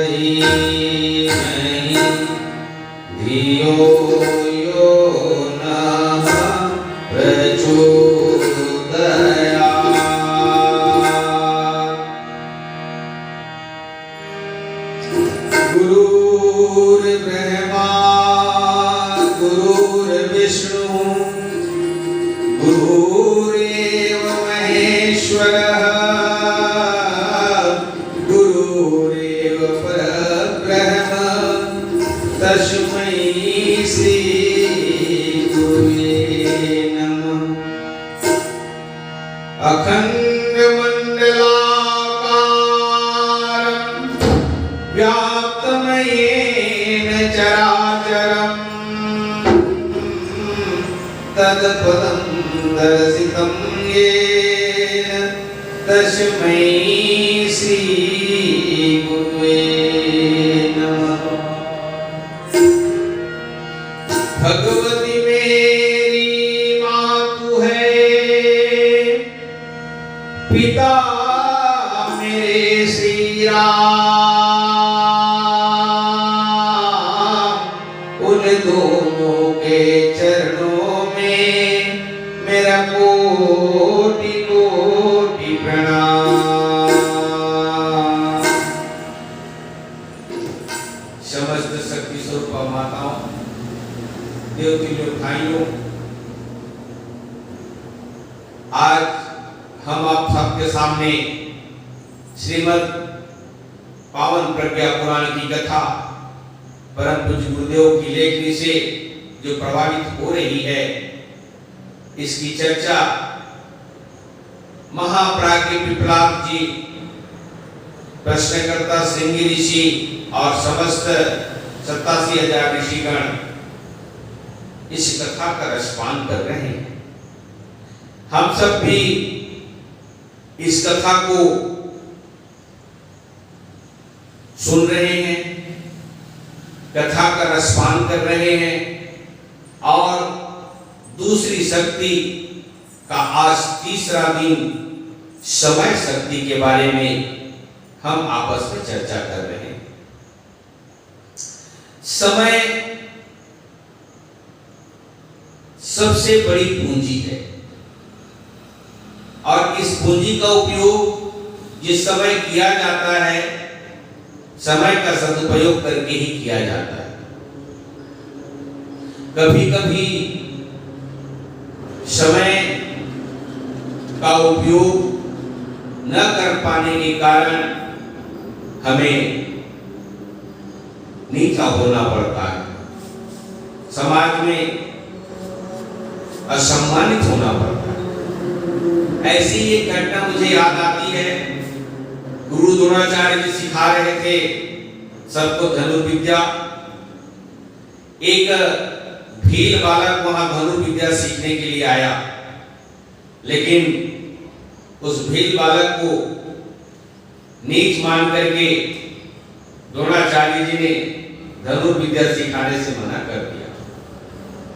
धीमहि धियो यो नः प्रचोदयात्। गुरुर्ब्रह्मा गुरुर्विष्णु गुरुरेव महेश्वरः गुरुरेव परब्रह्म तस्मै श्री गुरुवे नमः। अखण्डमण्डलाकारं व्याप्तमयेन चराचरम् तत्पदं दर्शितं येन तस्मै श्री गुरुवे नमः। भगवती मेरी मातु है, पिता मेरे श्री राम, उन दोनों के चरणों में मेरा कोटि कोटि प्रणाम। समस्त शक्ति स्वरूप माताओं, देवतुल्य भाइयों, आज हम आप सबके सामने श्रीमद् पावन प्रज्ञा पुराण की कथा परम पूज्य गुरुदेव की लेखनी से जो प्रभावित हो रही है, इसकी चर्चा महाप्राज्ञ पिपलाद जी, प्रश्नकर्ता श्रृंगी ऋषि और समस्त 87,000 ऋषिगण इस कथा का रसपान कर रहे हैं। हम सब भी इस कथा को सुन रहे हैं, कथा का रसपान कर रहे हैं और दूसरी शक्ति का आज तीसरा दिन समय शक्ति के बारे में हम आपस में चर्चा कर रहे हैं। समय सबसे बड़ी पूंजी है और इस पूंजी का उपयोग जिस समय किया जाता है, समय का सदुपयोग करके ही किया जाता है। कभी कभी समय का उपयोग न कर पाने के कारण हमें नीचा होना पड़ता है, समाज में असम्मानित होना पड़ता है। ऐसी एक घटना मुझे याद आती है। गुरु द्रोणाचार्य जी सिखा रहे थे सबको धनुर्विद्या। एक भील बालक वहां धनुर्विद्या सीखने के लिए आया, लेकिन उस भील बालक को नीच मान करके द्रोणाचार्य जी ने धनुर्विद्या सिखाने से मना कर दिया।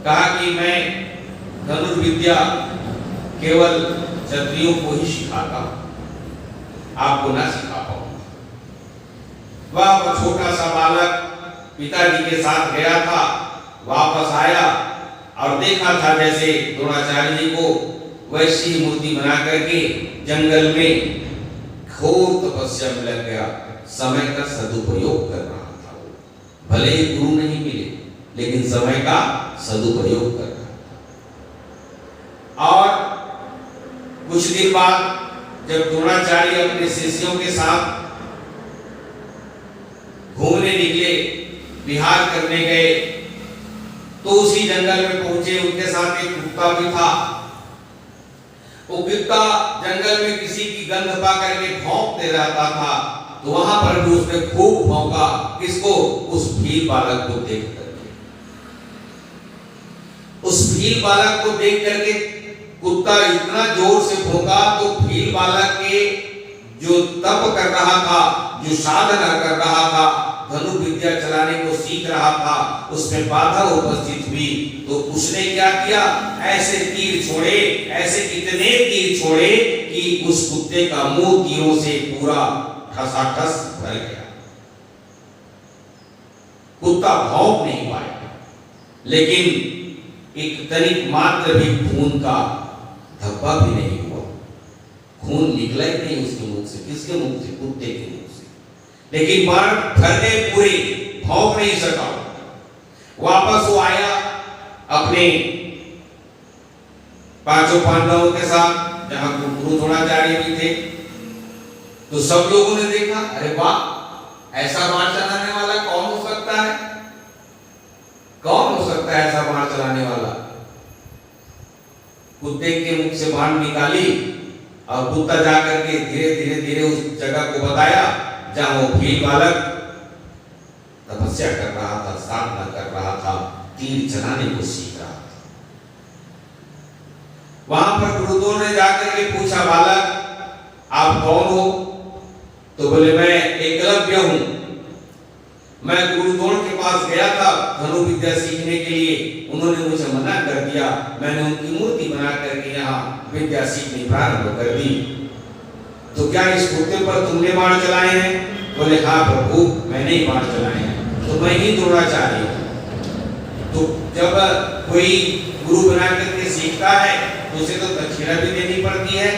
कहा कि मैं धनुर्विद्या केवल क्षत्रियों को ही सिखाता हूं, आपको ना सिखा पाऊंगा। वह छोटा सा बालक पिताजी के साथ गया था, वापस आया और देखा था जैसे द्रोणाचार्य जी को वैसी मूर्ति बना करके जंगल में घोर तपस्या में लग गया, समय का सदुपयोग कर रहा था। भले ही गुरु नहीं मिले, लेकिन समय का सदुपयोग कर रहा था। और कुछ दिन बाद जब द्रोणाचार्य अपने शिष्यों के साथ घूमने निकले, विहार करने गए, तो उसी जंगल में पहुंचे। उनके साथ एक कुत्ता भी था। वो कुत्ता जंगल में किसी की गंध पा करके भौंकते रहता था, तो वहां पर भी उसने खूब भौंका। किसको? उस भील बालक को देख करके। उस भील बालक को देख करके कुत्ता इतना जोर से भौंका तो भील बालक के जो तप कर रहा था, जो साधना कर रहा था, धनुर्विद्या चलाने को सीख रहा था, उसमें बाधा उपस्थित हुई। तो उसने क्या किया? ऐसे तीर छोड़े, ऐसे कितने तीर छोड़े कि उस कुत्ते का मुंह तीरों से पूरा ठसाठस भर गया। कुत्ता भौंक नहीं पाया, लेकिन एक तनिक मात्र भी खून का धब्बा भी नहीं हुआ, खून निकला ही नहीं उसके मुख से। किसके मुख से? कुत्ते के मुख से। लेकिन बाण फरने पूरे भौंक नहीं सका। वापस वो आया अपने पांचों पांडवों के साथ, जहां गुरु द्रोणाचार्य भी थे। तो सब लोगों ने देखा, अरे वाह, ऐसा बाण चलाने वाला कौन हो सकता है? कौन हो सकता है ऐसा बाण चलाने वाला? कुत्ते के मुख से बाण निकाली और कुत्ता जाकर के धीरे धीरे धीरे उस जगह को बताया जहां वो भील बालक तपस्या कर रहा था, साधना कर रहा था, तीर चलाने को सीख रहा था। वहां पर गुरुद्रोण ने जाकर के पूछा, बालक आप कौन हो? तो बोले, मैं एकलव्य हूं। मैं गुरुद्रोण के पास गया था धनु विद्या सीखने के लिए, उन्होंने मुझे मना कर दिया। मैंने उनकी मूर्ति बना करके यहाँ विद्या सीखनी प्रारंभ कर दी। तो क्या इस कुत्ते पर तुमने बाण चलाए हैं? बोले, हाँ प्रभु, मैंने ही बाण चलाए हैं। तो मैं ही द्रोणाचार्य हूं। तो जब कोई गुरु बना करके सीखता है तो उसे तो दक्षिणा भी देनी पड़ती है।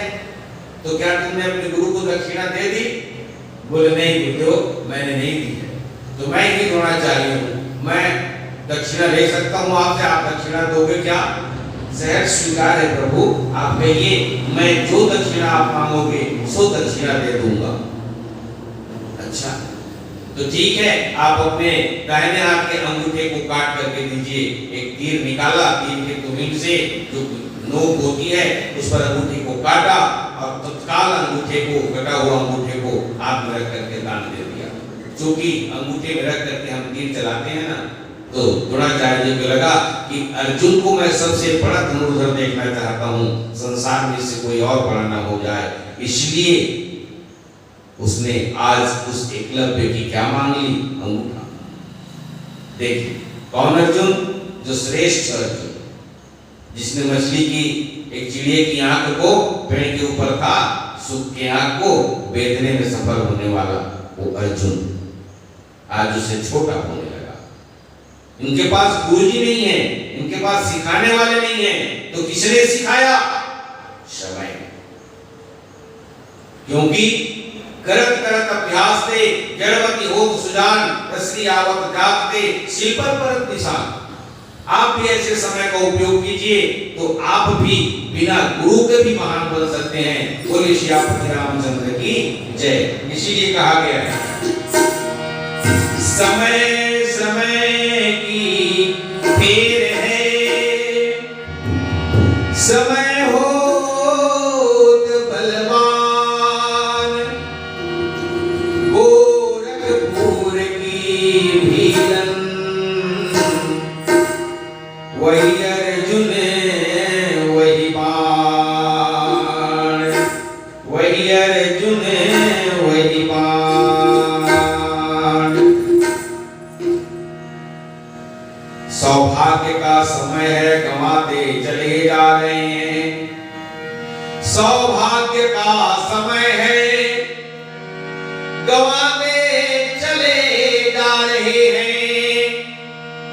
तो क्या तुमने अपने गुरु को दक्षिणा दे दी? बोले, नहीं गुरुदेव, मैंने नहीं दी है। तो मैं ही द्रोणाचार्य हूं, मैं दक्षिणा ले सकता हूं आपसे, आप दक्षिणा दोगे क्या? सहज स्वीकार है प्रभु, आप कहिए, मैं जो दक्षिणा आप मांगोगे सो दक्षिणा दे दूंगा। अच्छा, तो ठीक है, आप अपने दाहिने हाथ के अंगूठे को काट करके दीजिए। एक तीर निकाला, तीर के तुमिल से जो नोक होती है उस पर अंगूठे को काटा और तत्काल अंगूठे को, कटा हुआ अंगूठे को हाथ में रख करके दान दे दिया। क्योंकि अंगूठे में रख करके हम तीर चलाते हैं ना, तो द्रोणाचार्य जी को लगा कि अर्जुन को मैं सबसे बड़ा धनुर्धर देखना चाहता हूँ, संसार में से कोई और बड़ा ना हो जाए। इसलिए उसने आज उस एकलव्य की क्या मांग ली? अंगूठा। देखिए कौन अर्जुन? जो श्रेष्ठ अर्जुन, जिसने मछली की, एक चिड़िया की आंख को पेड़ के ऊपर था, सुख की आंख को बेचने में सफल होने वाला वो अर्जुन आज उसे छोटा होने लगा। इनके पास गुरु जी नहीं है, इनके पास सिखाने वाले नहीं है, तो किसने सिखाया? समय। क्योंकि करत करत अभ्यास से जड़वती हो सुजान, रसरी आवत जागते शिल्पर परत निशान। आप भी ऐसे समय का उपयोग कीजिए तो आप भी बिना गुरु के भी महान बन सकते हैं। बोले श्री रामचंद्र की जय। इसीलिए कहा गया है, समय समय की फेर है, समय होत बलवान, गोरखपुर की भीलन, वही अर्जुन वही बाण, वही अर्जुन वही बाण। सौभाग्य का समय है, गंवाते चले जा रहे हैं। सौभाग्य का समय है, गंवाते चले जा रहे हैं।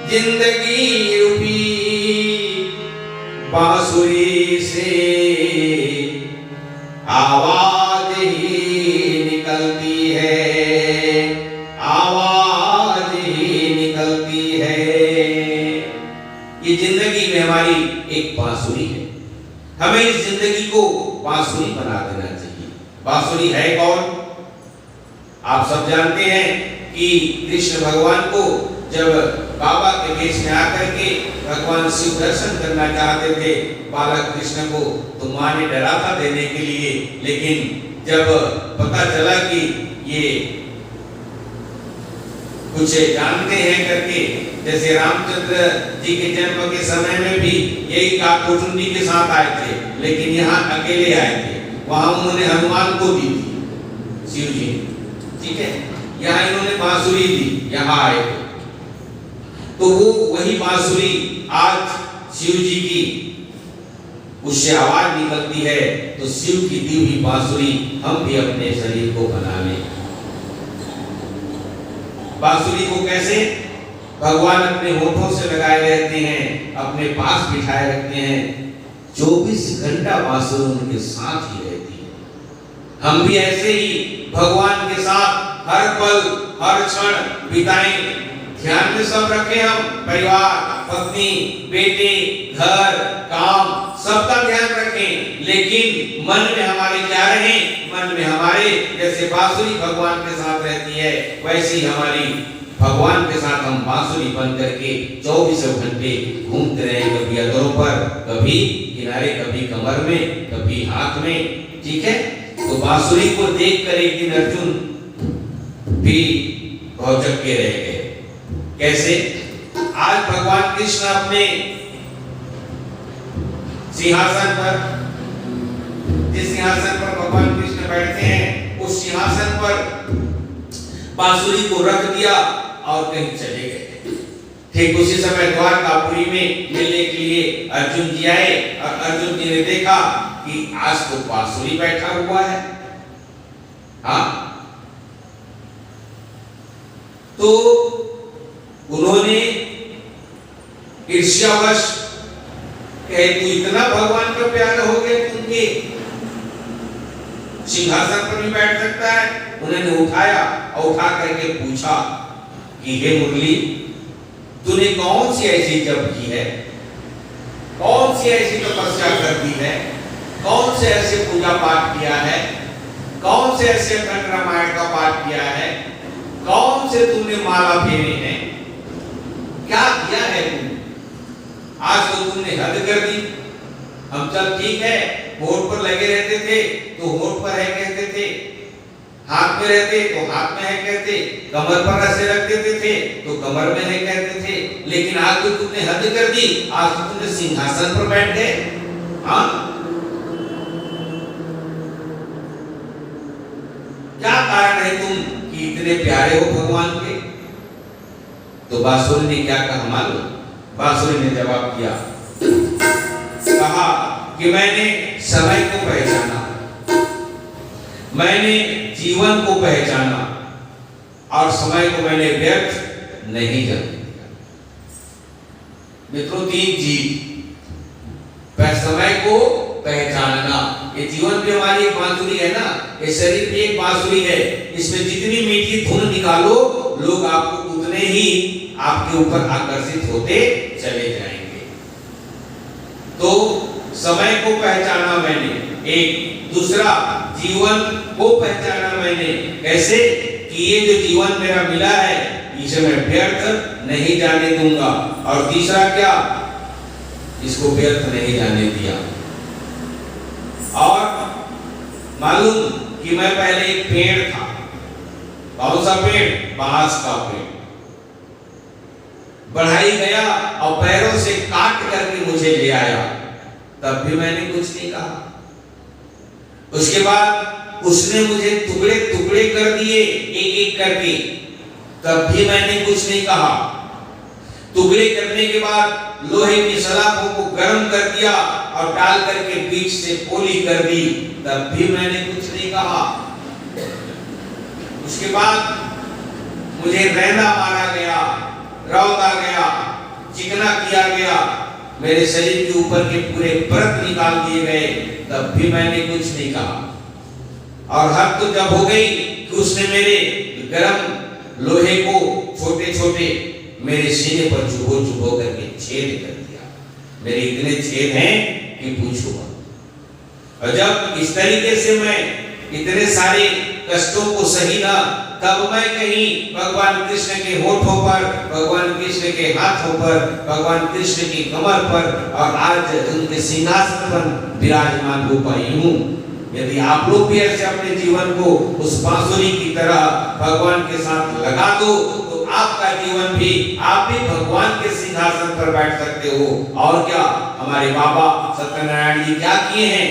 जिंदगी रूपी बांसुरी से आवाज ही निकलती है, आवाज ही निकलती है। ये जिंदगी में हमारी एक बांसुरी है, हमें इस जिंदगी को बांसुरी बना देना चाहिए। बांसुरी है कौन? आप सब जानते हैं कि कृष्ण भगवान को जब बाबा के वेश में आकर के भगवान शिव दर्शन करना चाहते थे बालक कृष्ण को, तो मां ने डरा था देने के लिए। लेकिन जब पता चला कि ये कुछ जानते हैं करके, जैसे रामचंद्र जी के जन्म के समय में भी यही काकुटुंबी के साथ आए थे, लेकिन यहाँ अकेले आए थे। वहां उन्होंने हनुमान को दी थी, शिव जी, ठीक है। यहाँ इन्होंने बांसुरी दी, यहाँ आए थे। तो वो वही बांसुरी आज शिव जी की उससे आवाज निकलती है। तो शिव की दी हुई बांसुरी हम भी अपने शरीर को बना लें। बांसुरी को कैसे? भगवान अपने होठों से लगाए रहते हैं, अपने पास बिठाए रखते हैं, 24 घंटा बांसुरी उनके साथ ही रहती है। हम भी ऐसे ही भगवान के साथ हर पल हर क्षण बिताएं। ध्यान में सब रखें, हम परिवार, पत्नी, बेटे, घर, काम सबका ध्यान रखें, लेकिन मन में हमारे क्या रहे? मन में हमारे जैसे बांसुरी भगवान के साथ रहती है, वैसी हमारी भगवान के साथ हम बांसुरी बन करके 24 घंटे घूमते रहे, कभी अधरों पर, कभी किनारे, कभी कमर में, कभी हाथ में। ठीक है, तो बांसुरी को देखकर एक दिन अर्जुन भी बहुत चक्के रह गए। कैसे? आज भगवान कृष्ण अपने सिंहासन पर, जिस सिंहासन पर भगवान कृष्ण बैठते हैं, उस सिंहासन पर बांसुरी को रख दिया और कहीं चले गए। ठीक उसी समय द्वारकापुरी में मिलने के लिए अर्जुन जी आए और अर्जुन जी ने देखा कि आज तो बांसुरी बैठा हुआ है। हाँ, तो उन्होंने ईर्ष्यावश कहे, तू इतना भगवान का प्यारा हो गया, उनके सिंहासन पर भी बैठ सकता है। उन्होंने उठाया और उठा करके पूछा कि हे मुरली, तूने कौन सी ऐसी जप की है, कौन सी ऐसी तपस्या कर दी है, कौन से ऐसे पूजा पाठ किया है, कौन से ऐसे अखंड रामायण का पाठ किया है, कौन से तुमने माला फेरे हैं, क्या किया है तुमने? आज तो तुमने हद कर दी। हम चल ठीक है, होठ पर लगे रहते थे तो होठ पर है कहते थे, हाथ में रहते तो हाथ में है कहते, कमर पर ऐसे रख देते थे तो कमर में है कहते थे, लेकिन आज तो तुमने हद कर दी, आज तो तुमने सिंहासन पर बैठ गए। हाँ, क्या कारण है तुम कि इतने प्यारे हो भगवान के? तो बांसुरी ने क्या कहा मालूम? बांसुरी ने जवाब दिया, कहा कि मैंने समय को पहचाना, मैंने जीवन को पहचाना और समय को मैंने व्यर्थ नहीं जाने दिया। मित्रों, 3 चीज, समय को पहचानना, ये जीवन भी हमारी एक बांसुरी है ना, ये शरीर भी एक बांसुरी है, इसमें जितनी मीठी धुन निकालो, लोग आपको उतने ही आपके ऊपर आकर्षित होते चले जाएंगे। तो समय को पहचाना मैंने, एक दूसरा जीवन को पहचाना मैंने, कैसे कि ये जो जीवन मेरा मिला है इसे मैं व्यर्थ नहीं जाने दूंगा, और तीसरा क्या, इसको व्यर्थ नहीं जाने दिया। और मालूम कि मैं पहले एक पेड़ था, कौन सा पेड़? बांस का पेड़, बढ़ाई गया और पैरों से काट करके मुझे ले आया, तब भी मैंने कुछ नहीं कहा। उसके बाद उसने मुझे टुकड़े टुकड़े कर दिए एक एक करके, तब भी मैंने कुछ नहीं कहा। टुकड़े करने के बाद लोहे की सलाखों को गर्म कर दिया और डाल करके बीच से पोली कर दी, तब भी मैंने कुछ नहीं कहा। उसके बाद मुझे रहना मारा गया, रौंदा गया, चिकना किया गया, मेरे शरीर के ऊपर के पूरे परत निकाल दिए गए, तब भी मैंने कुछ नहीं कहा। और हद तो जब हो गई कि उसने मेरे गर्म लोहे को छोटे छोटे मेरे सीने पर चुभो चुभो करके छेद कर दिया। मेरे इतने छेद हैं कि पूछो मत। और जब इस तरीके से मैं इतने सारे कष्टों को सही ना, तब मैं कहीं भगवान कृष्ण के होठों पर, भगवान कृष्ण के हाथों पर, भगवान कृष्ण की कमर पर और आज उनके सिंहासन पर विराजमान हो पाई हूँ। यदि आप लोग भी ऐसे अपने जीवन को उस बांसुरी की तरह भगवान के साथ लगा दो, तो आपका जीवन भी, आप भी भगवान के सिंहासन पर बैठ सकते हो। और क्या, हमारे बाबा सत्यनारायण जी क्या किए हैं?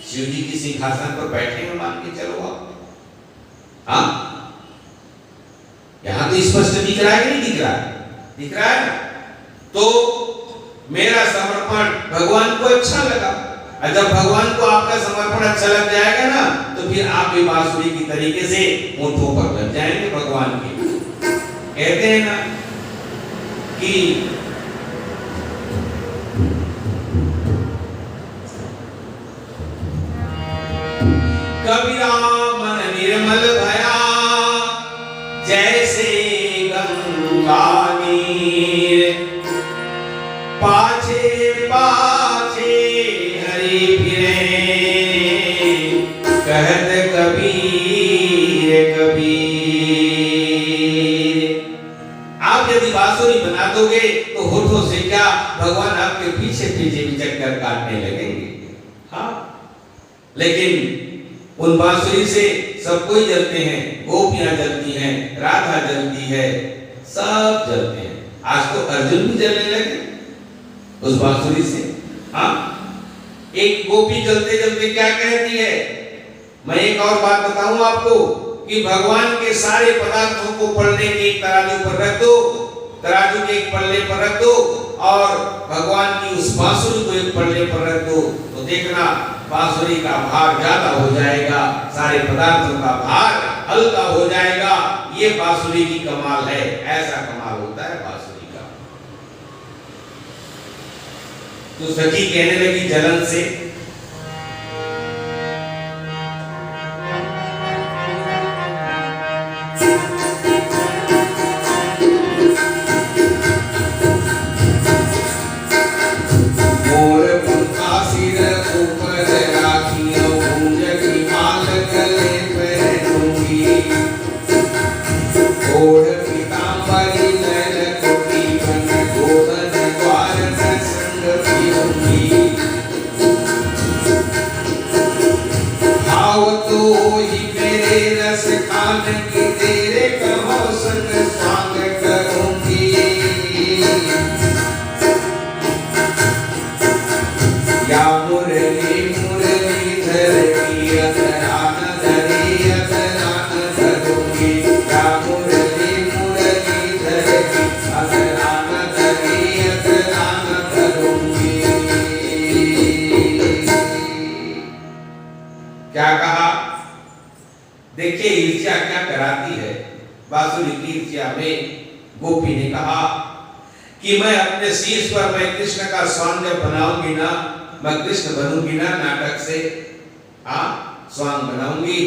शिव जी की सिंहासन पर बैठे हैं, मान के चलो आप। हाँ, यहां तो स्पष्ट दिख रहा है कि नहीं दिख रहा है? दिख रहा है। तो मेरा समर्पण भगवान को अच्छा लगा, और जब भगवान को आपका समर्पण अच्छा लग जाएगा ना, तो फिर आप भी बांसुरी की तरीके से होठों पर लग जाएंगे भगवान के। कहते हैं ना कि कबीरा मन निर्मल भया जैसे गंगा नीर, पाछे पाछे हरि फिरे कहत कबीर कबीर। आप यदि बांसुरी बना दोगे तो होठों से क्या भगवान आपके पीछे पीछे भी चक्कर काटने लगेंगे। हाँ, लेकिन उन बांसुरी से सब कोई जलते हैं, गोपियां जलती हैं, राधा जलती है, सब जलते हैं। आज तो अर्जुन भी जलने लगे उस बांसुरी से। हाँ, एक गोपी जलते जलते क्या कहती है, मैं एक और बात बताऊं आपको कि भगवान के सारे पदार्थों को पलड़े के एक तराजू पर रख दो, तराजू के एक पल्ले पर रख दो और भगवान की उस बांसुरी को एक पल्ले पर रख दो, तो देखना बांसुरी का भार ज्यादा हो जाएगा, सारे पदार्थों का भार हल्का हो जाएगा। ये बांसुरी की कमाल है, ऐसा कमाल होता है बांसुरी का। तो सखी कहने लगी जलन से, क्या कहा? देखिए ईर्ष्या क्या कराती है। बांसुरी की ईर्ष्या में गोपी ने कहा कि मैं अपने शीश पर मैं कृष्ण का स्वांग जब बनाऊंगी ना, मैं कृष्ण बनूंगी ना नाटक से, हाँ स्वांग बनाऊंगी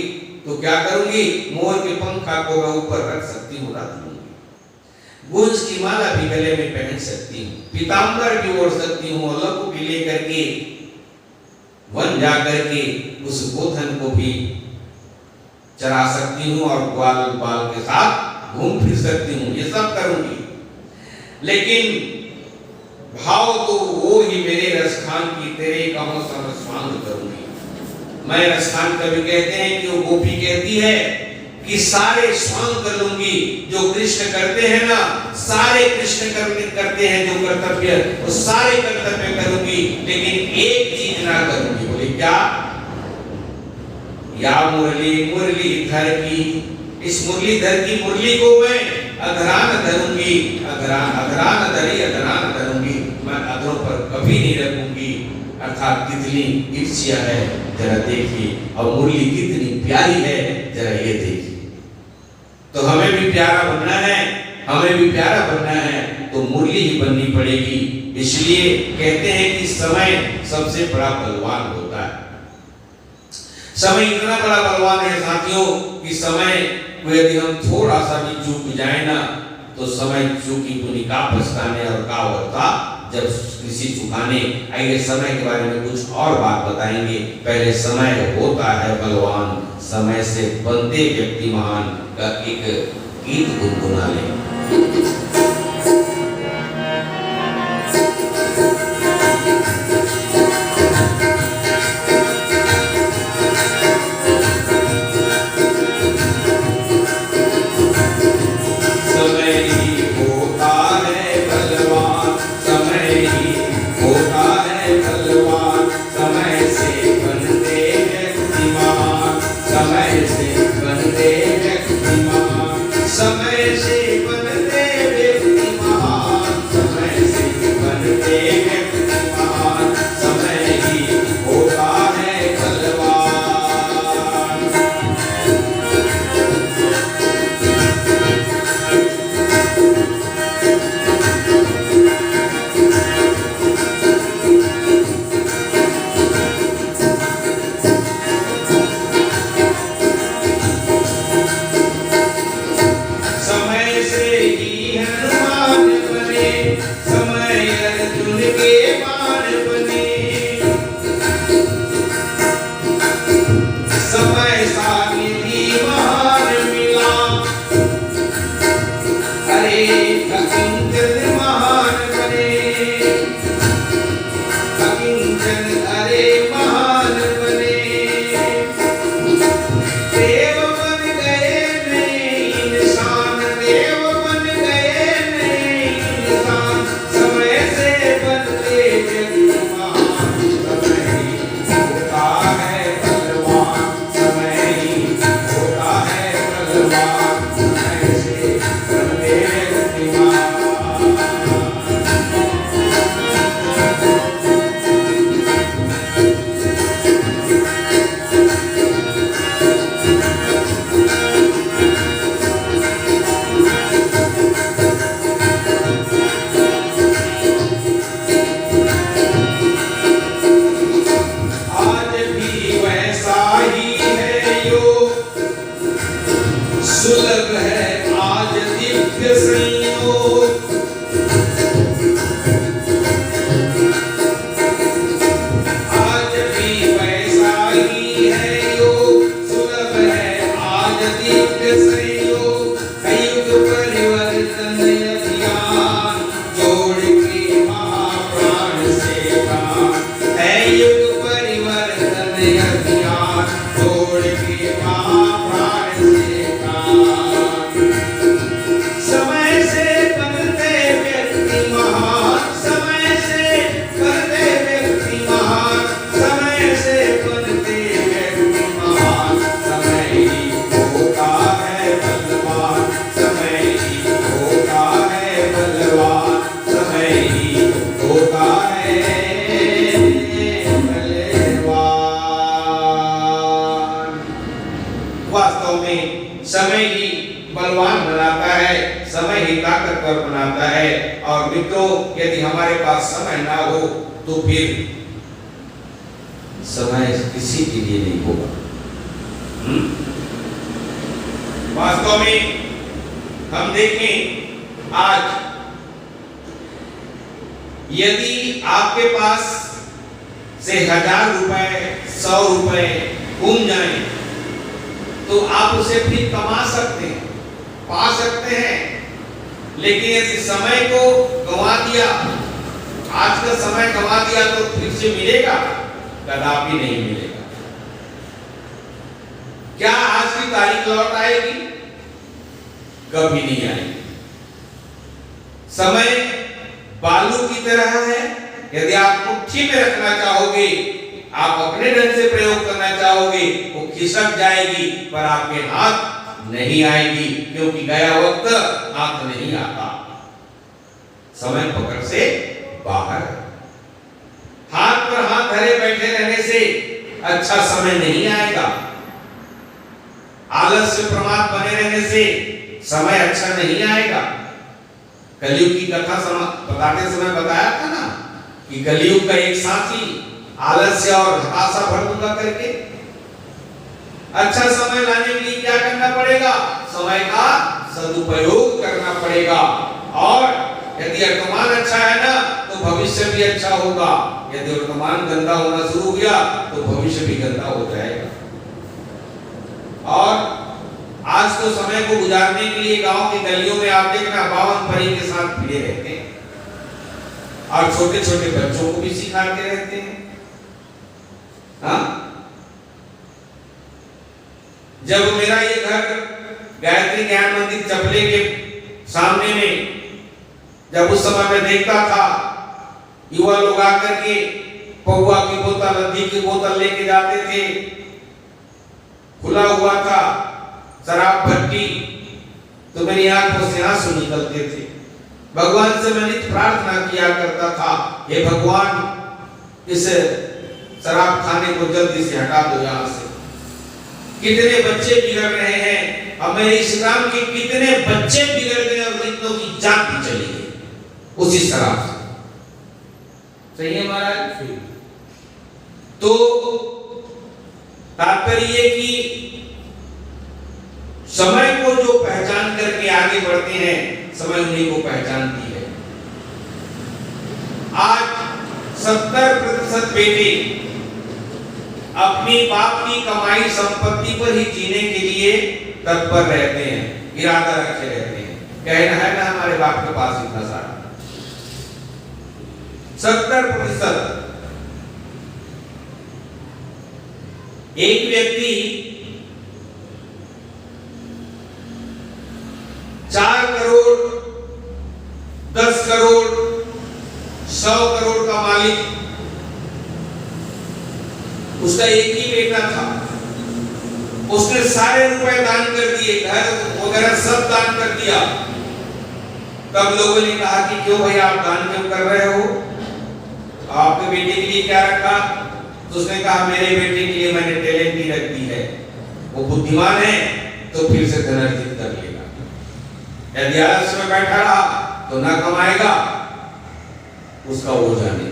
तो क्या करूंगी, मोर के पंखा को मैं ऊपर रख सकती हूँ, रख लूंगी, गुंज की माला भी गले में पहन सकती हूँ, पीताम्बर भी ओढ़ सकती हूँ, अलग को भी लेकर के वन जाकर के उस गोधन को भी चरा सकती हूँ और ग्वाल बाल के साथ घूम फिर सकती हूँ, ये सब करूंगी। लेकिन भाव तो वो ही मेरे रसखान की तेरे कहों सब स्वांग करूंगी। मैं रसखान कभी कहते हैं कि वो गोपी कहती है कि सारे स्वांग कर लूंगी, जो कृष्ण करते हैं ना, सारे कृष्ण करते हैं जो कर्तव्य, वो सारे कर्तव्य करूंगी, लेकिन एक चीज ना करूंगी। बोले क्या? या मुरली मुरलीधर की, इस मुरलीधर की मुरली को मैं अधरान धरूंगी, अधरान धरूंगी, मैं अधरों पर कभी नहीं रखूंगी। अर्थात कितनी ईर्ष्या है जरा देखिए, और मुरली कितनी प्यारी है जरा ये देखिए। तो हमें भी प्यारा बनना है, हमें भी प्यारा बनना है तो मुरली ही बननी पड़ेगी। इसलिए कहते हैं कि समय सबसे बड़ा बलवान होता है। समय इतना बड़ा बलवान है साथियों कि समय को यदि हम थोड़ा सा भी चूक जाए ना, तो समय चूकी पुनी का पछताने और का होता जब किसी चुकाने। आइए समय के बारे में कुछ और बात बताएंगे। पहले समय होता है बलवान, समय से बनते व्यक्ति महान का एक गीत गुनगुना लें। समय से बनते सुलभ है आज दिव्य संयोग, आज भी वैसा ही है योग। सुलभ है आज दिव्य संयोग, युग परिवर्तन अभियान जोड़ के महाप्राण से काम है। युग परिवर्तन अभियान जोड़ के महाप्राण से काम। समय से बनते व्यक्ति महान, समय से बनते व्यक्ति महान, समय से बनते व्यक्ति महान। समय ही होता है बलवान, समय ही होता है बलवान, समय ही होता है बलवान। वास्तव में समय ही बलवान बनाता है, समय ही ताकतवर बनाता है। और मित्रों, यदि हमारे पास समय ना हो तो फिर समय किसी के लिए नहीं होगा। वास्तव में हम देखें, आज यदि आपके पास से 1000 रुपए 100 रुपए घूम जाए तो आप उसे फिर कमा सकते हैं, पा सकते हैं। लेकिन यदि समय को गंवा दिया, आज का समय गंवा दिया, तो फिर से मिलेगा? कदापि नहीं मिलेगा। क्या आज की तारीख लौट आएगी? कभी नहीं आएगी। समय बालू की तरह है, यदि आप मुट्ठी में रखना चाहोगे, आप अपने ढंग से प्रयोग करना चाहोगे, वो खिसक जाएगी पर आपके हाथ नहीं आएगी, क्योंकि गया वक्त हाथ नहीं आता। समय पकड़ से बाहर। हाथ पर हाथ धरे बैठे रहने से अच्छा समय नहीं आएगा। आलस्य प्रमाद बने रहने से समय अच्छा नहीं आएगा। कलयुग की कथा बताते समय बताया था ना कि कलयुग का एक साथी आलस्य और हताशा भर दूंगा करके। अच्छा समय लाने के लिए क्या करना पड़ेगा? समय का सदुपयोग करना पड़ेगा। और यदि वर्तमान अच्छा है ना, तो भविष्य भी अच्छा होगा। यदि वर्तमान गंदा होना शुरू हो गया तो भविष्य भी गंदा हो जाएगा। और आज तो समय को गुजारने के लिए गांव की गलियों में आप देखना, बावन परी के साथ भिड़े रहते हैं और छोटे छोटे बच्चों को भी सिखाते रहते हैं। हाँ? जब मेरा ये घर गायत्री ज्ञान मंदिर चपले के सामने में, जब उस समय में देखता था, युवा लोग आकर के पौवा की बोतल, लद्दी की बोतल लेके जाते थे, खुला हुआ था शराब भट्टी, तो मेरी आंखों से आंसू निकलते थे। भगवान से मैं नित्य प्रार्थना किया करता था, हे भगवान, इस शराब खाने को जल्दी से हटा दो यहाँ से। कितने बच्चे बिगड़ रहे हैं, अब मेरे इस्लाम के कितने बच्चे बिगड़ गए और कितनों की जान भी चली गई उसी शराब से। सही है महाराज? तो तात्पर्य कि समय को जो पहचान करके आगे बढ़ते हैं, समय उन्हीं को पहचानती है। आज 70% बेटे अपनी बाप की कमाई संपत्ति पर ही जीने के लिए तत्पर रहते हैं, इरादा रखे रहते हैं। कहना है ना हमारे बाप के पास इतना सारा। 70%। एक व्यक्ति 4 करोड़ 10 करोड़ 100 करोड़ का मालिक, उसका एक ही बेटा था, उसने सारे रुपए दान कर दिए, घर वगैरह सब दान कर दिया। तब लोगों ने कहा कि क्यों भाई आप दान क्यों कर रहे हो, आपके बेटे के लिए क्या रखा? तो उसने कहा मेरे बेटे के लिए मैंने टैलेंट ही रख दी है, वो बुद्धिमान है तो फिर से धन अर्जित कर लेगा। यदि आलस्य में बैठा रहा तो ना कमाएगा, उसका वो जाने।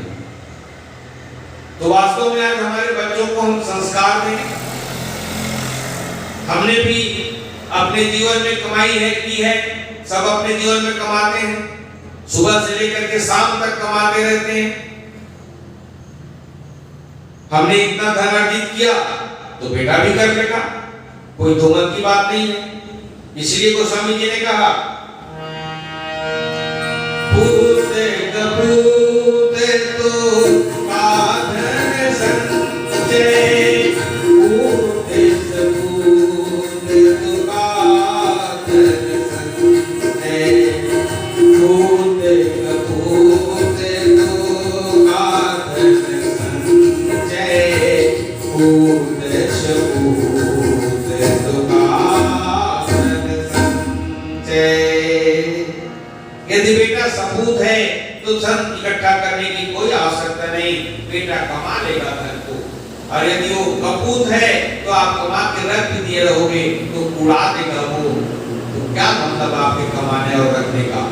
तो वास्तव में आज हमारे बच्चों को हम संस्कार दें। हमने भी अपने जीवन में कमाई है की है, सब अपने जीवन में कमाते हैं, सुबह से लेकर के शाम तक कमाते रहते हैं। हमने इतना धन अर्जित किया तो बेटा भी कर लेगा, कोई दोमत की बात नहीं है। इसलिए गोस्वामी जी ने कहा पूते कपूते तो काधन संजय, पूते कपूते तो काधन संजय, पूते कपूते तो काधन संजय, पूते कपूते तो काधन संजय। यदि बेटा सपूत है तो धन इकट्ठा करने की कोई आवश्यकता नहीं, बेटा कमा लेगा धन को। और यदि वो कपूत है तो आप कमा के रख भी दिए रहोगे तो उड़ा देगा वो, तो क्या मतलब आपके कमाने और रखने का।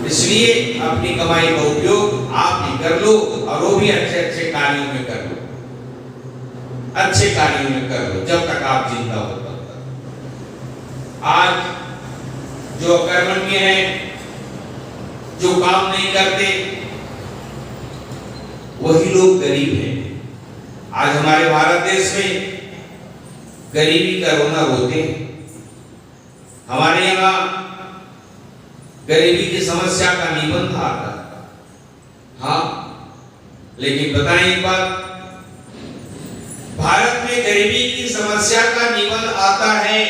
इसलिए अपनी कमाई का उपयोग आप भी कर लो और वो भी अच्छे अच्छे कार्यों में कर लो, अच्छे कार्यों में कर लो जब तक आप जिंदा हो तब तक। आज जो अकर्मण्य है, जो काम नहीं करते, वही लोग गरीब हैं। आज हमारे भारत देश में गरीबी का रोना रोते हैं। हमारे यहाँ गरीबी की समस्या का निबंध आता है। हाँ, लेकिन बताएं एक बात, भारत में गरीबी की समस्या का निबंध आता है,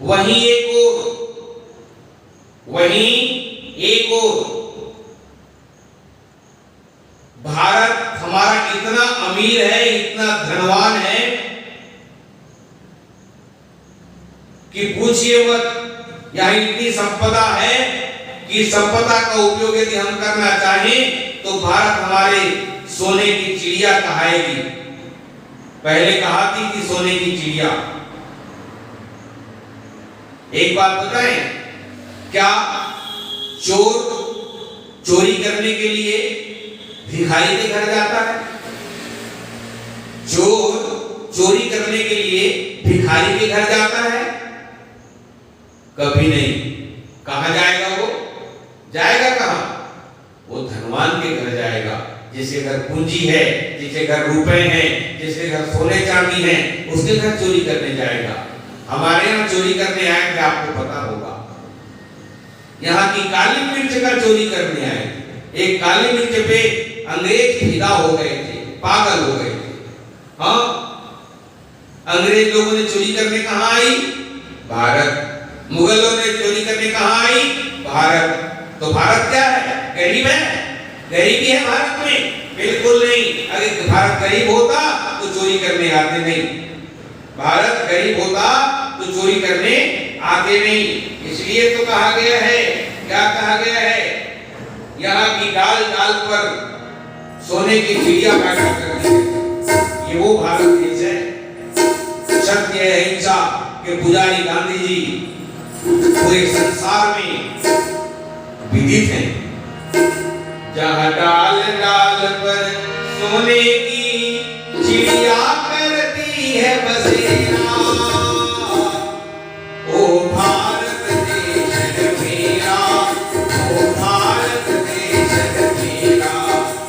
वहीं एक और भारत हमारा इतना अमीर है, इतना धनवान है कि पूछिए मत। यहाँ इतनी संपदा है कि संपदा का उपयोग यदि हम करना चाहें तो भारत हमारे सोने की चिड़िया कहाएगी। पहले कहाती थी सोने की चिड़िया। एक बात बताएं, क्या चोर चोरी करने के लिए भिखारी के घर जाता है? चोर चोरी करने के लिए भिखारी के घर जाता है? कभी नहीं। कहां जाएगा वो? जाएगा कहां? वो धनवान के घर जाएगा, जिसके घर पूंजी है, जिसके घर रुपए हैं, जिसके घर सोने चांदी है, उसके घर चोरी करने जाएगा। हमारे यहाँ चोरी करने आए थे, आपको पता होगा। यहाँ की काली मिर्च का चोरी करने आए थे। एक काली मिर्च पे अंग्रेज फिदा हो गए थे, पागल हो गए थे। हाँ, अंग्रेज लोगों ने चोरी करने कहाँ आई? भारत। मुगलों ने चोरी करने कहाँ आई? भारत। तो भारत क्या है? गरीब है? गरीबी है भारत में? बिल्कुल नहीं। अगर भारत गरीब होता तो चोरी करने आते नहीं। भारत गरीब होता तो चोरी करने आते नहीं। इसलिए तो कहा गया है, क्या कहा गया है? यहाँ की डाल डाल पर सोने की चिड़िया पैदा करती है। ये वो भारत देश है। सत्य अहिंसा के पुजारी गांधी जी पूरे संसार में विदित हैं। जहाँ डाल डाल पर सोने की चिड़िया करती है बसेरा, ओ भारत देश है मेरा, ओ भारत देश है मेरा।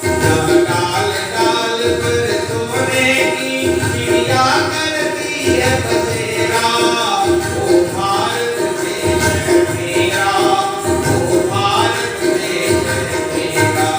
जहाँ डाल डाल पर सोने की चिड़िया करती है बसेरा, ओ भारत देश है मेरा, ओ भारत देश है मेरा।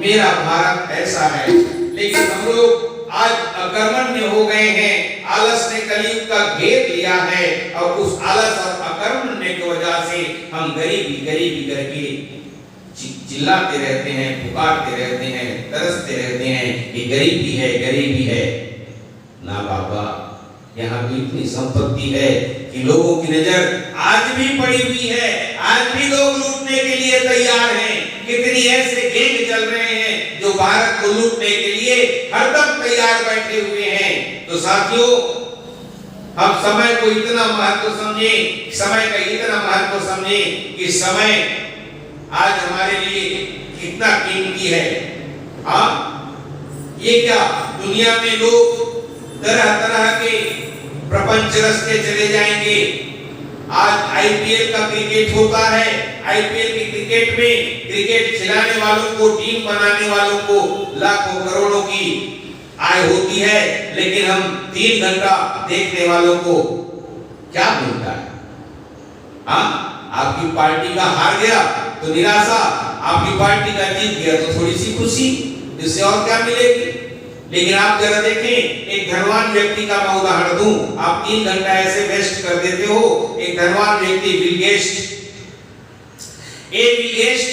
मेरा भारत ऐसा है। लेकिन हम लोग आज अकर्मण्य हो गए हैं, आलस ने कलयुग का घेर लिया है और उस आलस और अकर्मण्य की वजह से हम गरीबी गरीबी करके चिल्लाते रहते हैं, पुकारते रहते हैं, तरसते रहते हैं कि गरीबी है, गरीबी है। ना बाबा, यहाँ भी इतनी संपत्ति है कि लोगों की नजर आज भी पड़ी हुई है, आज भी लोग लूटने के लिए तैयार हैं। कितनी ऐसे गैंग चल रहे हैं जो भारत को लूटने के लिए हरदम तैयार बैठे हुए हैं। तो साथियों, हम समय को इतना महत्व समझे, समय का इतना महत्व समझे कि समय आज हमारे लिए कितना कीमती है। हाँ, ये क्या दुनिया में लोग तरह तरह के प्रपंच रस्ते चले जाएंगे। आज आईपीएल का क्रिकेट होता है, आईपीएल के क्रिकेट में क्रिकेट खिलाने वालों को, टीम बनाने वालों को लाखों करोड़ों की आय होती है, लेकिन हम 3 घंटा देखने वालों को क्या मिलता है? हाँ, आपकी पार्टी का हार गया तो निराशा, आपकी पार्टी का जीत गया तो थोड़ी सी खुशी, इससे और क्या मिलेगी? लेकिन आप जरा देखें, एक धनवान व्यक्ति का मैं उदाहरण दूं, आप 3 घंटा ऐसे वेस्ट कर देते हो। एक धनवान व्यक्ति बिल गेट्स, बिल गेट्स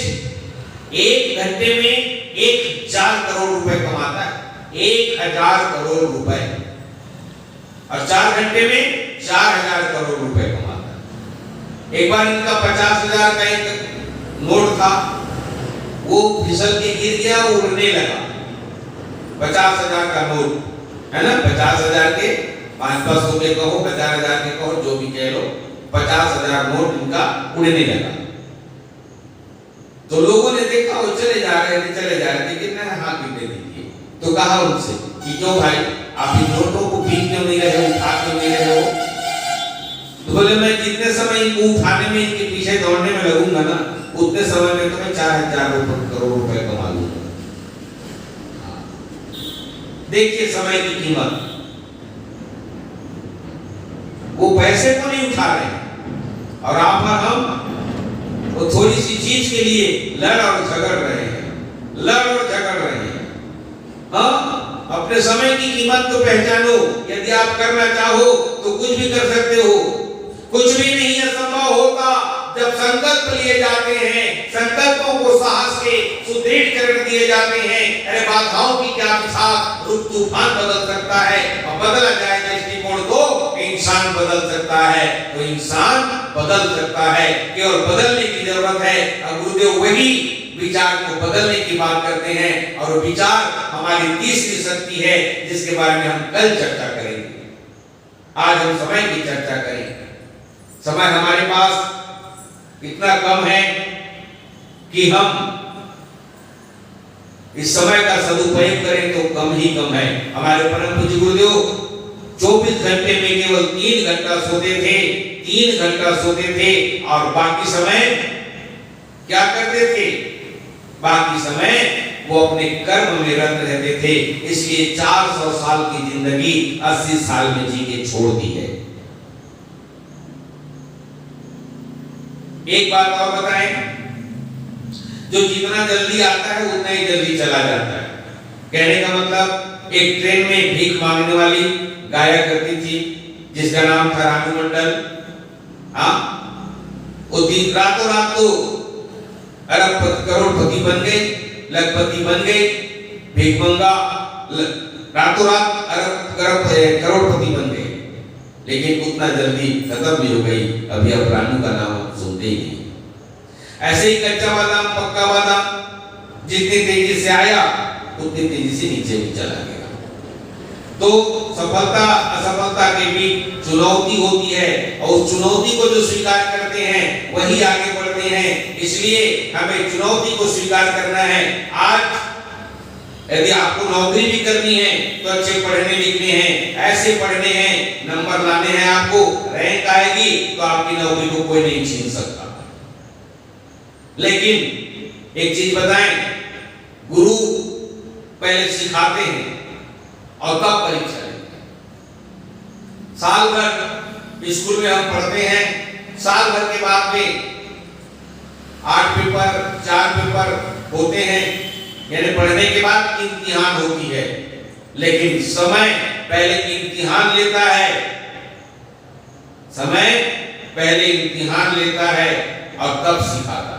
1 घंटे में 1000 करोड़ रुपए कमाता है, 1000 करोड़ रुपए, और 4 घंटे में 4000 करोड़ रुपए कमाता है। एक बार इनका 50,000 का एक नोट था, वो फिसल के गिर गया, उड़ने लगा। 50,000 का नोट है ना, 50,000 के 500 के कहो, 50,000 के कहो, जो भी कह लो, 50,000 नोट इनका उड़ने लगा। तो लोगों ने देखा वो चले जा रहे थे, कितने हाथ पीटे दीजिए। तो कहा उनसे कि क्यों भाई, आप इन नोटों को पीट क्यों नहीं रहे हो, उठा क्यों नहीं रहे हो? तो बोले, मैं जितने समय इनको उठाने में, इनके पीछे दौड़ने में लगूंगा ना, उतने समय में तो मैं 4000 करोड़ रुपए कमा लूंगा। देखिए समय की कीमत। पैसे को नहीं उठा रहे हैं, और आप और हम वो थोड़ी सी चीज के लिए लड़ और झगड़ रहे हैं, लड़ और झगड़ रहे हैं। हाँ, अपने समय की कीमत को पहचानो। यदि आप करना चाहो तो कुछ भी कर सकते हो। कुछ भी नहीं असंभव होता जब संकल्प लिए जाते हैं, संकल्पों को साहस के सुदृढ़ कर दिए जाते हैं। अरे बाधाओं की क्या मिसाल, रुख तूफान बदल सकता है, और बदला जाए दृष्टिकोण तो इंसान बदल सकता है, तो इंसान बदल सकता है, केवल बदलने की जरूरत है। और गुरुदेव वही विचार को बदलने की बात करते हैं, और विचार हमारी तीसरी शक्ति है, जिसके बारे में हम कल चर्चा करेंगे। आज हम समय की चर्चा करेंगे। समय हमारे पास इतना कम है कि हम इस समय का सदुपयोग करें तो कम ही कम है। हमारे परम पूज्य गुरुदेव 24 घंटे में केवल 3 घंटा सोते थे, 3 घंटा सोते थे, और बाकी समय क्या करते थे? बाकी समय वो अपने कर्म में रत रहते थे। इसलिए 400 साल की जिंदगी 80 साल में जी के छोड़ दी है। एक बात और बताएं, जो जितना जल्दी आता है उतना ही जल्दी चला जाता है। कहने का मतलब, एक ट्रेन में भीख मांगने वाली गाया करती थी जिसका नाम था रानू मंडल। हाँ, वो दिन रातों रात तो अरबपति करोड़पति बन गए, लखपति बन गए। भीख मंगा रातों रात करोड़पति बन गए, लेकिन उतना जल्दी खत्म भी हो गई। अभी अब रानू का नाम सुनते ही नहीं। ऐसे ही कच्चा बादाम पक्का बादाम जितनी तेजी से आया उतनी तेजी से नीचे भी चला गया। तो सफलता असफलता के बीच चुनौती होती है, और उस चुनौती को जो स्वीकार करते हैं वही आगे बढ़ते हैं। इसलिए हमें चुनौती को स्वीकार करना है। आज यदि आपको नौकरी भी करनी है तो अच्छे पढ़ने लिखने हैं, ऐसे पढ़ने हैं, नंबर लाने हैं, आपको रैंक आएगी तो आपकी नौकरी को कोई नहीं छीन सकता। लेकिन एक चीज बताएं, गुरु पहले सिखाते हैं और तब परीक्षा लेते हैं। साल भर स्कूल में हम पढ़ते हैं, साल भर के बाद में 8 पेपर 4 पेपर होते हैं, यानी पढ़ने के बाद इम्तिहान होती है। लेकिन समय पहले इम्तिहान लेता है, समय पहले इम्तिहान लेता है और तब सिखाता है।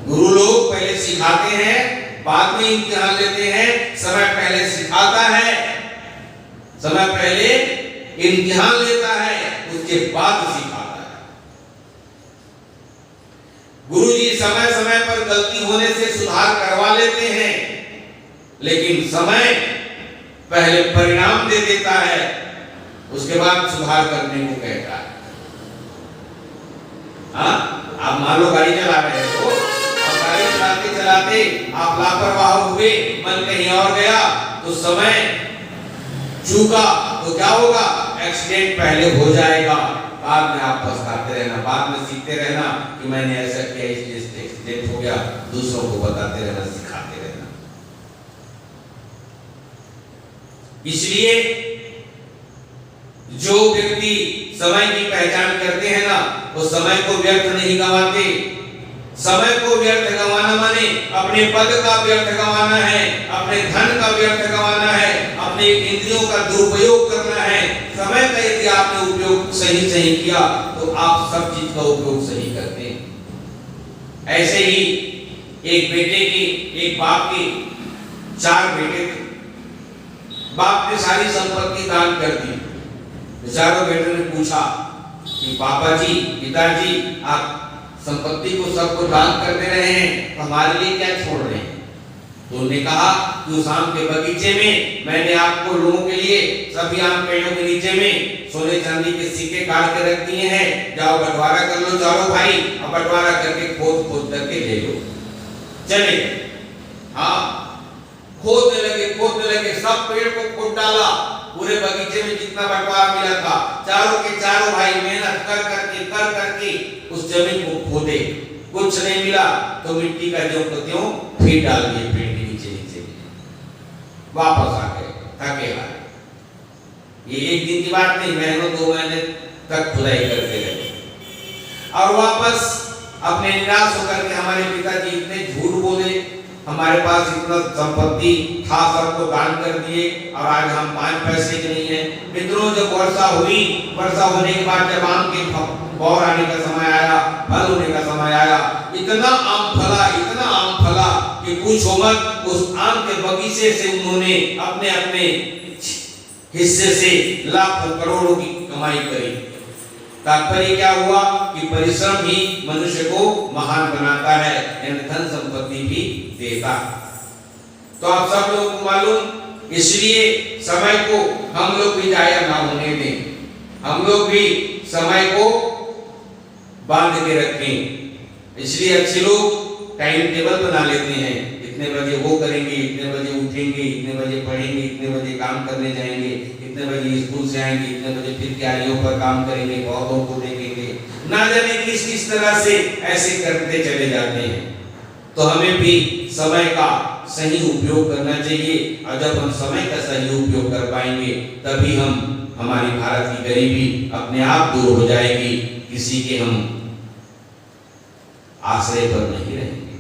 गुरु लोग पहले सिखाते हैं, बाद में इम्तिहान लेते हैं। समय पहले सिखाता है, समय पहले इम्तिहान लेता है, उसके बाद सिखाता है। गुरुजी समय समय पर गलती होने से सुधार करवा लेते हैं, लेकिन समय पहले परिणाम दे देता है, उसके बाद सुधार करने को कहता है। हाँ, आप मान लो गाड़ी चला रहे हैं तो, और गाड़ी चलाते चलाते आप लापरवाह हुए, मन कहीं और गया, तो समय चूका तो क्या होगा? एक्सीडेंट पहले हो जाएगा, बाद में आप पछताते रहना, बाद में सीखते रहना कि मैंने ऐसा किया इसलिए एक्सीडेंट हो गया, दूसरों को बताते रहना, सिखाते रहना। इसलिए जो व्यक्ति समय की पहचान करते हैं ना, वो समय को व्यर्थ नहीं गंवाते। समय को व्यर्थ गंवाना माने अपने पद का व्यर्थ गंवाना है, अपने धन का व्यर्थ गंवाना है, अपने इंद्रियों का दुरुपयोग करना है। समय का यदि आपने उपयोग सही किया तो आप सब चीज का उपयोग सही करते हैं। ऐसे ही एक बाप के 4 बेटे थे। बाप ने सारी संपत्ति दान कर दी। चारों बेटों ने पूछा कि पापा जी, पिताजी, आप संपत्ति को सबको दान करते रहे हैं, हमारे लिए क्या छोड़ रहे हैं? तो उन्होंने कहा कि उस आम के बगीचे में मैंने आपको लोगों के लिए सभी आम पेड़ों के नीचे में सोने चांदी के सिक्के काट के रख दिए हैं, जाओ बंटवारा कर लो चारों भाई, अब बंटवारा करके खोद करके ले लो। चले हाँ, खोदने लगे, सब पेड़ को खोद डाला, पूरे बगीचे में जितना बंटवारा मिला था, चारों के चारों भाई मेहनत कर करके उस जमीन को खोदे, कुछ नहीं मिला तो मिट्टी का जो त्यों फिर डाल दिए पेड़ के नीचे, वापस आ गए थके हारे। ये एक दिन की बात नहीं, महीनों 2 महीने तक खुदाई करते रहे और वापस अपने निराश होकर के हमारे पिताजी इतने झूठ बोले, हमारे पास इतना संपत्ति था, सबको दान कर दिए और आज हम 5 पैसे के नहीं है। मित्रों, जब वर्षा हुई, वर्षा होने के बाद जब आम के बौर आने का समय आया, फल होने का समय आया, इतना आम फला कि पूछो मत। उस आम के बगीचे से उन्होंने अपने अपने हिस्से से लाखों करोड़ों की कमाई करी। तात्पर्य क्या हुआ कि परिश्रम ही मनुष्य को महान बनाता है, यानी धन संपत्ति भी देता। तो आप सब लोगों को मालूम, इसलिए समय को हम लोग भी जाया ना होने दें, हम लोग भी समय को बांध के रखें। इसलिए अच्छे लोग टाइम टेबल बना लेते हैं, इतने बजे वो करेंगे, इतने बजे उठेंगे, इतने बजे पढ़ेंगे, इतने बजे काम करने जाएंगे, इतने बजे स्कूल से आएंगे, इतने बजे फिर क्यारियों पर काम करेंगे, पौधों को देखेंगे, ना जाने किस तरह से ऐसे करते चले जाते हैं। तो हमें भी समय का सही उपयोग करना चाहिए और जब हम समय का सही उपयोग कर पाएंगे तभी हमारी भारत की गरीबी अपने आप दूर हो जाएगी, किसी के हम आश्रय पर नहीं रहेंगे।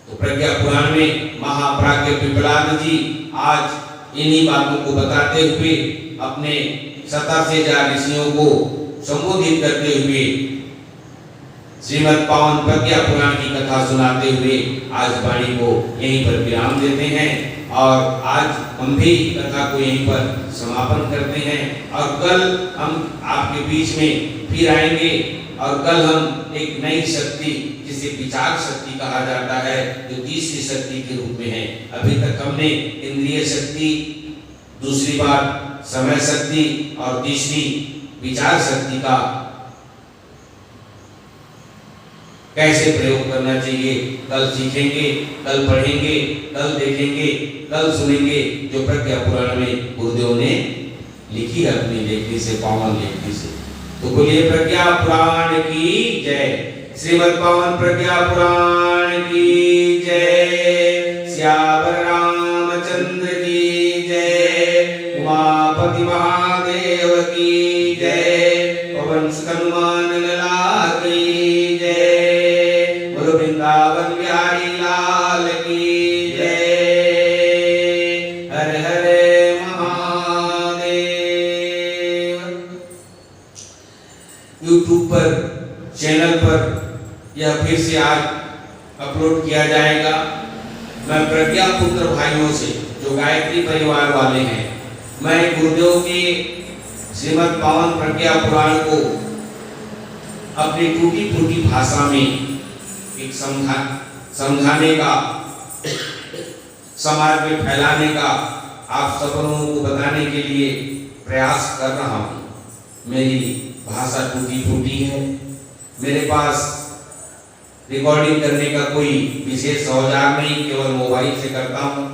तो प्रज्ञा पुराण में महाप्राज्ञ पिपलाद जी आज इन्हीं बातों को बताते हुए अपने 87 ऋषियों को संबोधित करते हुए श्रीमद् पावन प्रज्ञा पुराण की कथा सुनाते हुए आज वाणी को यहीं पर विराम देते हैं और आज हम भी कथा को यहीं पर समापन करते हैं और कल हम आपके बीच में फिर आएंगे और कल हम एक नई शक्ति जिसे विचार शक्ति कहा जाता है, जो तीसरी शक्ति के रूप में है। अभी तक हमने इंद्रिय शक्ति, दूसरी बार समय शक्ति और तीसरी विचार शक्ति का कैसे प्रयोग करना चाहिए कल सीखेंगे, कल पढ़ेंगे, कल देखेंगे, कल सुनेंगे, जो प्रज्ञा पुराण में गुरुदेव ने लिखी है अपनी लेखनी से, पावन लेखनी से। तो बोलिए प्रज्ञा पुराण की जय, श्रीमद् पावन प्रज्ञा पुराण की जय, श्यावर रामचंद्र की जय, उमापति महादेव की जय, पवन सुत हनुमान लला की जय, बोलो वृंदावन बिहारी लाल की जय। हर हर यूट्यूब पर चैनल पर यह फिर से आज अपलोड किया जाएगा। मैं प्रज्ञा पुत्र भाइयों से जो गायत्री परिवार वाले हैं, मैं गुरुदेव के श्रीमद् पावन प्रज्ञा पुराण को अपनी टूटी फूटी भाषा में एक समझाने का, समाज में फैलाने का, आप सब लोगों को बताने के लिए प्रयास कर रहा हूँ। मेरी भाषा टूटी फूटी है, मेरे पास रिकॉर्डिंग करने का कोई विशेष औजार नहीं, केवल मोबाइल से करता हूँ।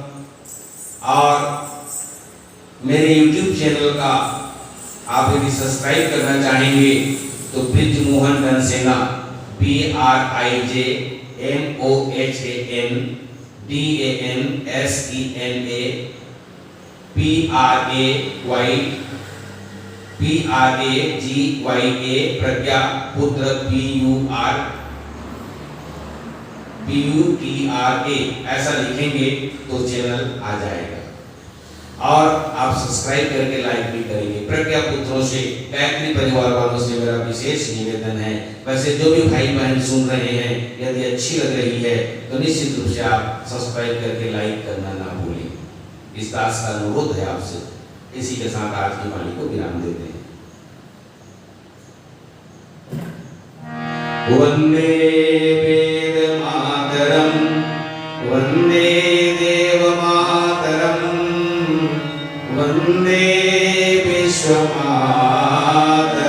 और मेरे YouTube चैनल का आप यदि सब्सक्राइब करना चाहेंगे तो ब्रिज मोहन धनसेना BRIJMOHANDANSENA प्रज्ञा पुत्र PUTRA ऐसा लिखेंगे तो चैनल आ जाएगा और आप सब्सक्राइब करके लाइक भी करेंगे। प्रज्ञा पुत्रों से, गायत्री परिवार वालों से मेरा विशेष निवेदन है। वैसे जो भी भाई बहन सुन रहे हैं, यदि अच्छी लग रही है तो निश्चित रूप से आप सब्सक्राइब करके लाइक करना ना भूलें। इस दास का अनुरोध है आपसे। इसी के साथ आज की वाणी को विराम देते हैं। वंदे वेद मातरम, वंदे देव मातरम, वंदे विश्व मातरम।